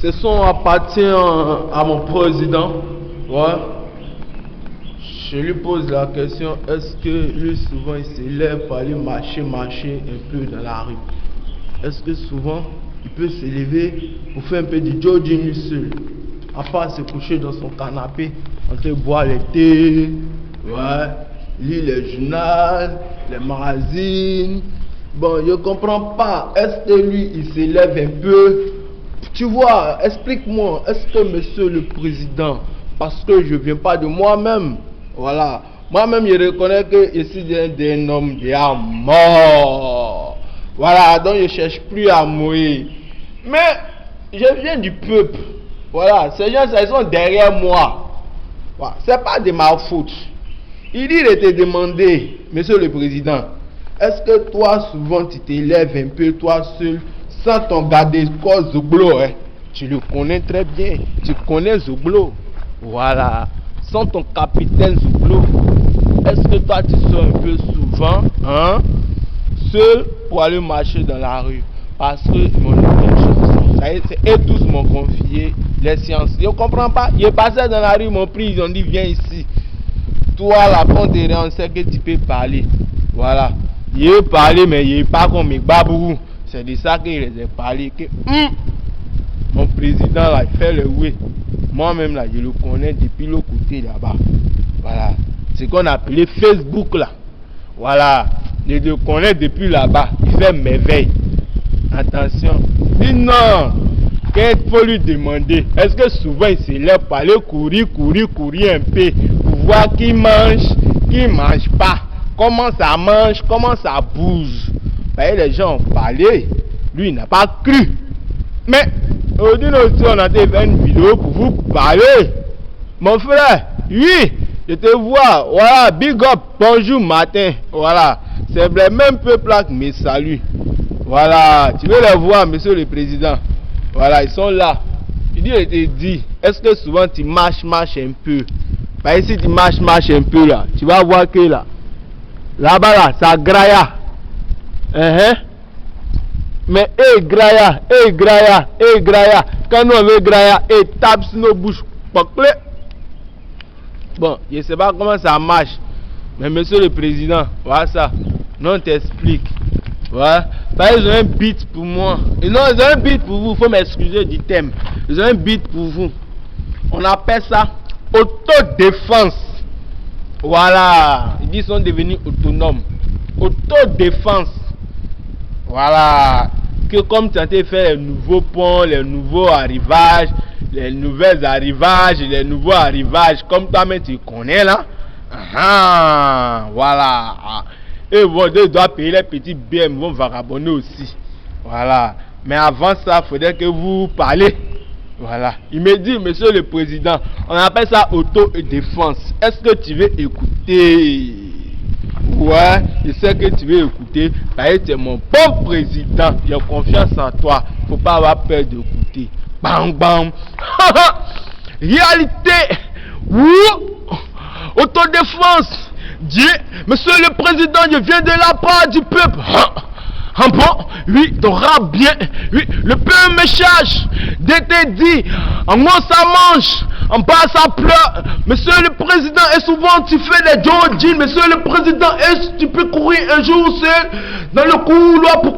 Ce son appartient à mon président. Ouais. Je lui pose la question, est-ce que lui souvent il se lève pour aller marcher un peu dans la rue? Est-ce que souvent il peut se lever pour faire un peu de jogging lui seul? À part se coucher dans son canapé, en train de boire le thé, ouais, lire les journaux, les magazines. Bon, je comprends pas. Est-ce que lui il se lève un peu? Tu vois, explique-moi, est-ce que monsieur le président, parce que je viens pas de moi-même, voilà, moi-même je reconnais que je suis un homme déjà mort, voilà, donc je cherche plus à mourir, mais je viens du peuple, voilà, ces gens ils sont derrière moi, voilà, c'est pas de ma faute. Il dit de te demander, monsieur le président, est-ce que toi souvent tu t'élèves un peu toi seul, sans ton garde-corps Zouglo, hein? Tu le connais très bien, tu connais Zouglo, voilà, sans ton capitaine Zouglo, est-ce que toi tu sors un peu souvent, hein, seul pour aller marcher dans la rue? Parce que mon chanson, ça y est, c'est eux tous m'ont confié les sciences. Je comprends pas, je passais dans la rue, mon prix, ils ont dit viens ici. Toi la frontière, on sait que tu peux parler, voilà. Je parler mais je pas comme mes babous. C'est de ça que je les ai parlé. Que mon président là, il fait le oui. Moi-même là, je le connais depuis le côté là-bas. Voilà. C'est ce qu'on appelait Facebook là. Voilà. Je le connais depuis là-bas. Il fait merveille. Attention. Dis non. Quand il faut lui demander, est-ce que souvent il se lève pour aller courir un peu pour voir qui mange pas. Comment ça mange, comment ça bouge. Les gens ont parlé, lui il n'a pas cru. Mais aujourd'hui on a fait une vidéo pour vous parler. Mon frère, oui, je te vois, voilà, big up, bonjour matin, voilà. C'est le même peuple là qui me salue. Voilà, tu veux les voir, monsieur le président. Voilà, ils sont là. Il te dit, est-ce que souvent tu marches un peu? Ici tu marches un peu là, tu vas voir que là-bas là, ça graille. Mais graya, quand nous on veut graya, tape sur nos bouches. Bon, je ne sais pas comment ça marche, mais monsieur le président, voilà ça, non t'explique. Voilà, ils ont un beat pour moi. Ils ont un beat pour vous, il faut m'excuser du thème. Ils ont un beat pour vous. On appelle ça autodéfense. Voilà, ils sont devenus autonomes. Autodéfense. Voilà, que comme tu as fait les nouveaux ponts, les nouveaux arrivages, les nouvelles arrivages, les nouveaux arrivages, comme toi-même tu connais là. Voilà. Et bon, ils doivent payer les petits biens, ils vont vagabonder aussi. Voilà. Mais avant ça, il faudrait que vous parlez. Voilà. Il me dit, monsieur le président, on appelle ça auto-défense. Est-ce que tu veux écouter? Ouais, je sais que tu veux écouter. Parce que tu es mon bon président. J'ai confiance en toi. Faut pas avoir peur d'écouter. Bam bam. Réalité. Autodéfense. Dieu, monsieur le président, je viens de la part du peuple. Bon, oui, t'auras bien. Oui, le peuple me charge de te dire, en haut ça mange, en bas ça pleure. Monsieur le président, et souvent tu fais des jogging. Monsieur le président, est-ce que tu peux courir un jour seul dans le couloir pour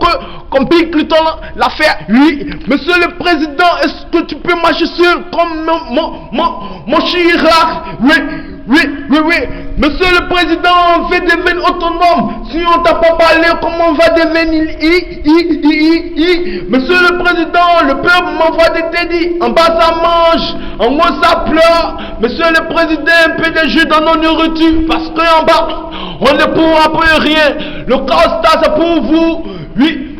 qu'on pique le temps l'affaire? Oui, monsieur le président, est-ce que tu peux marcher seul comme mon Chirac? Oui. Monsieur le président, on veut devenir autonome. Si on t'a pas parlé, comment on va devenir? Monsieur le président, le peuple m'envoie des tédis. En bas ça mange, en haut ça pleure. Monsieur le président, un peu de jus dans nos nourritures. Parce qu'en bas, on ne pourra plus rien. Le constat c'est pour vous. Oui.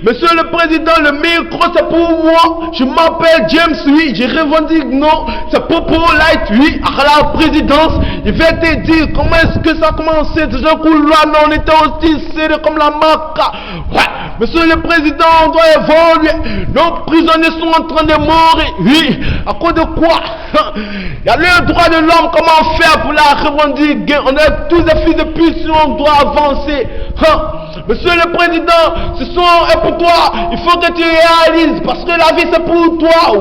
Monsieur le président, le micro c'est pour moi. Je m'appelle James, oui, je revendique non. C'est pour Light, oui, à la présidence. Je vais te dire comment est-ce que ça a commencé. Dans un couloir, on était aussi serré comme la maca. Ouais, monsieur le président, on doit évoluer. Nos prisonniers sont en train de mourir. Oui, à cause de quoi? Il y a le droit de l'homme, comment faire pour la revendiquer? On est tous des fils de pute, on doit avancer. Monsieur le Président, ce sont pour toi. Il faut que tu réalises parce que la vie c'est pour toi.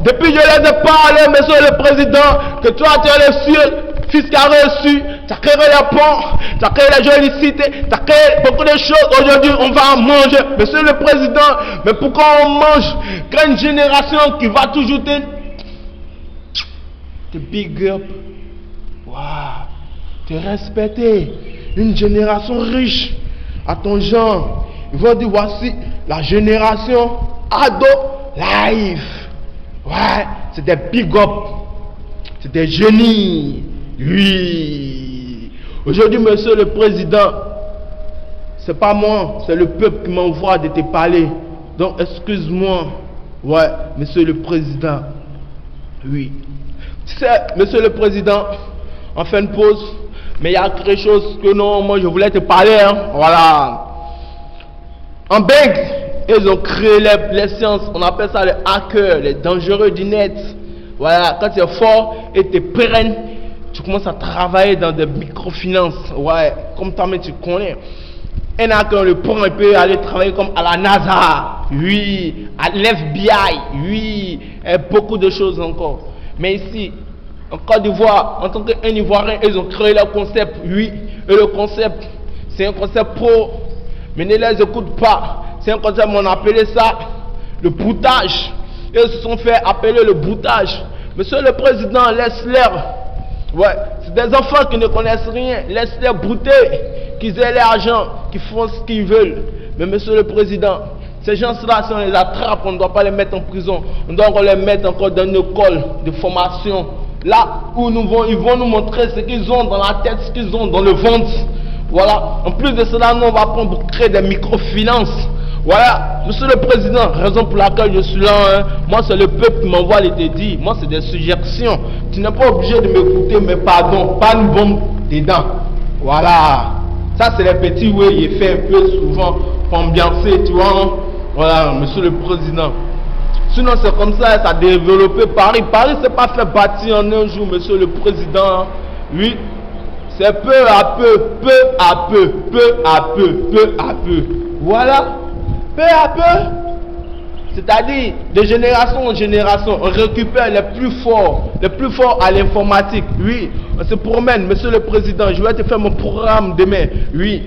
Depuis que je les ai parlé, Monsieur le Président, que toi tu es le ciel, fils qui a reçu, tu as créé les ponts, tu as créé la jolie cité, tu as créé beaucoup de choses. Aujourd'hui, on va manger. Monsieur le Président, mais pourquoi on mange quand une génération qui va toujours te big up, te respecter, une génération riche à ton genre. Ils vont dire voici la génération ado life. C'est des big up, c'est des génies. Oui. Aujourd'hui, Monsieur le Président, c'est pas moi, c'est le peuple qui m'envoie de te parler. Donc excuse-moi. Monsieur le Président. Oui. Tu sais, Monsieur le Président, on fait une pause, mais il y a quelque chose que non, moi je voulais te parler. Voilà. En Belgique, ils ont créé les sciences, on appelle ça les hackers, les dangereux du net. Voilà, quand tu es fort et tu es pérenne, tu commences à travailler dans des microfinances. Comme toi, mais tu connais. Un hacker, le prend et peut aller travailler comme à la NASA. Oui, à l'FBI. Oui, et beaucoup de choses encore. Mais ici, en Côte d'Ivoire, en tant qu'un Ivoirien, ils ont créé leur concept. Oui, et le concept, c'est un concept pro. Mais ne les écoute pas. C'est un concept, on appelait ça le broutage. Ils se sont fait appeler le broutage. Monsieur le Président, laisse-leur. C'est des enfants qui ne connaissent rien. Laisse-les brouter, qu'ils aient l'argent, qu'ils font ce qu'ils veulent. Mais Monsieur le Président, ces gens-là, si on les attrape, on ne doit pas les mettre en prison. On doit les mettre encore dans une école de formation. Là où ils vont nous montrer ce qu'ils ont dans la tête, ce qu'ils ont dans le ventre. En plus de cela, nous on va prendre pour créer des microfinances. Monsieur le Président, raison pour laquelle je suis là, moi c'est le peuple qui m'envoie les dédits. Moi c'est des suggestions. Tu n'es pas obligé de m'écouter, mais pardon, pas une bombe dedans. Ça c'est les petits il fait un peu souvent pour ambiancer, tu vois. Monsieur le Président. Sinon c'est comme ça, ça a développé Paris. Paris c'est pas fait bâtir en un jour, Monsieur le Président. Oui, c'est peu à peu, peu à peu. Peu à peu. C'est-à-dire, de génération en génération, on récupère les plus forts à l'informatique. Oui, on se promène, Monsieur le Président, je vais te faire mon programme demain. Oui,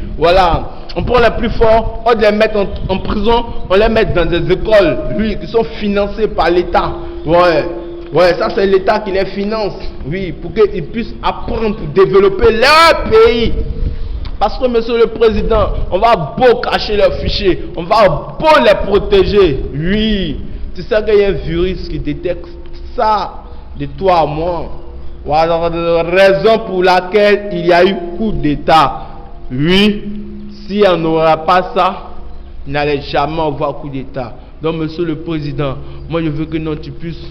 on prend les plus forts, on les met en prison, on les met dans des écoles, oui, qui sont financées par l'État. Ça c'est l'État qui les finance, oui, pour qu'ils puissent apprendre pour développer leur pays. Parce que Monsieur le Président, on va beau cacher leurs fichiers, on va beau les protéger. Oui, tu sais qu'il y a un virus qui détecte ça de toi à moi. Raison pour laquelle il y a eu coup d'État. Oui, si on n'aura pas ça, il n'allait jamais avoir coup d'État. Donc Monsieur le Président, moi je veux que tu puisses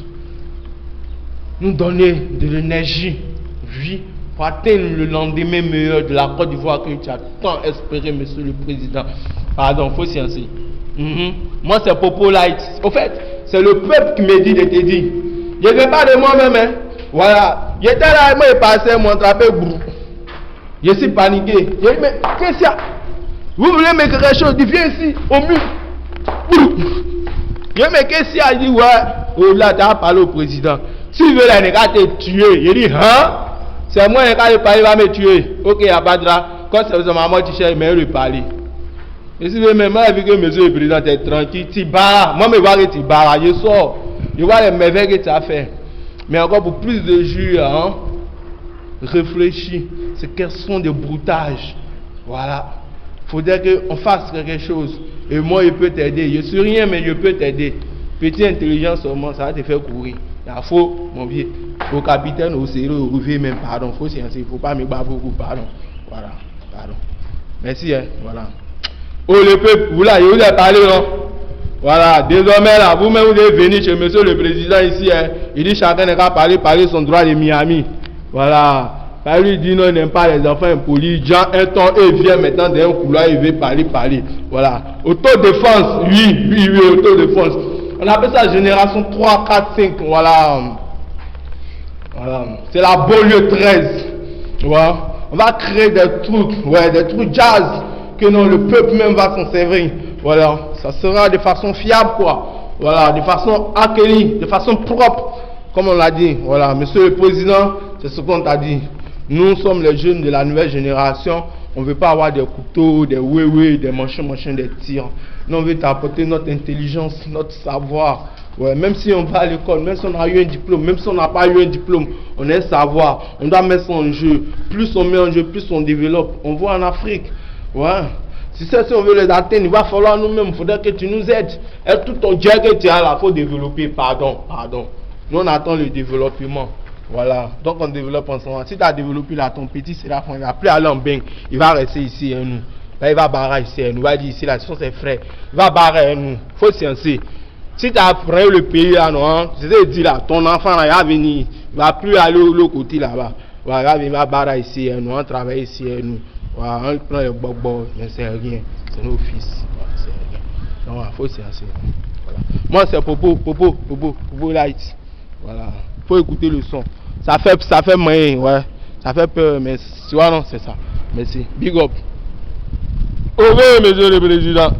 nous donner de l'énergie. Oui. Pour atteindre le lendemain meilleur de la Côte d'Ivoire que tu as tant espéré, Monsieur le Président. Pardon, faut sciencer. Moi, c'est Popo Light. Au fait, c'est le peuple qui me dit de te dire. Je ne vais pas de moi-même. J'étais là, moi, il passait, mon trapé, je suis paniqué. Je dis, mais qu'est-ce qu'il y a? Vous voulez me quelque chose? Il vient ici, au mur. Je dis, mais qu'est-ce qu'il y a? Il dit, oh là, tu as parlé au président. S'il veut la négate te tuer, il dit, c'est moi qui va me tuer. Ok, il n'y a pas de là. Quand c'est maman qui cherche, mais lui parler. Et si même vu que monsieur le président est tranquille, tu barres. Moi, je vois que tu barres. Je sors. Je vois les merveilles que tu as fait. Mais encore pour plus de jours, réfléchis. C'est question de broutage. Il faudrait qu'on fasse quelque chose. Et moi, je peux t'aider. Je suis rien, mais je peux t'aider. Petite intelligence seulement, ça va te faire courir. Il faut, mon vieux. Au capitaine, au sérieux, au revue même, pardon, faut sciencer, il ne faut pas me battre beaucoup, pardon. Pardon. Merci, Oh le peuple, vous là, je vous ai parlé, non? Désormais là, vous-même vous devez venir chez Monsieur le Président ici, il dit chacun n'a qu'à parler son droit de Miami. Par lui dit non, il n'aime pas les enfants impolis, Jean un temps, et vient maintenant dans un couloir, il veut parler. Autodéfense, oui, autodéfense. On appelle ça génération 3, 4, 5, c'est la banlieue 13. On va créer des trucs jazz, que non, le peuple même va s'en servir. Voilà, ça sera de façon fiable, quoi. Voilà, de façon accueillie, de façon propre, comme on l'a dit. Voilà, monsieur le président, c'est ce qu'on t'a dit. Nous sommes les jeunes de la nouvelle génération. On ne veut pas avoir des couteaux, des oui, des machins, des tirs. Nous, on veut t'apporter notre intelligence, notre savoir. Ouais, même si on va à l'école, même si on a eu un diplôme, même si on n'a pas eu un diplôme, on a un savoir. On doit mettre ça en jeu. Plus on met en jeu, plus on développe. On voit en Afrique. Ouais. Si on veut les atteindre, il va falloir nous-mêmes, il faudrait que tu nous aides. Et tout ton Dieu que tu as là, il faut développer. Pardon. Nous, on attend le développement. Voilà. Donc, on développe ensemble. Si tu as développé là, ton petit, c'est la fin. Il va plus aller en bain. Il va rester ici, nous. Là, il va barrer ici, nous. Il va dire ici, là, ce sont ses frères. Il va barrer, nous. Il faut sciencer. Si tu as pris le pays là, non, je te dis là, ton enfant là, il va venir. Il ne va plus aller de l'autre côté là-bas. Voilà, il va barrer ici, nous. On travaille ici, nous. Voilà, on prend les bobos, mais c'est rien. C'est nos fils. Voilà, c'est rien. Donc, il faut sciencer. Voilà. Moi, c'est Popo Light. Voilà. Faut écouter le son. Ça fait moyen, ouais. Ça fait peur, mais tu vois, non, c'est ça. Merci. Big up. Au revoir, monsieur le président.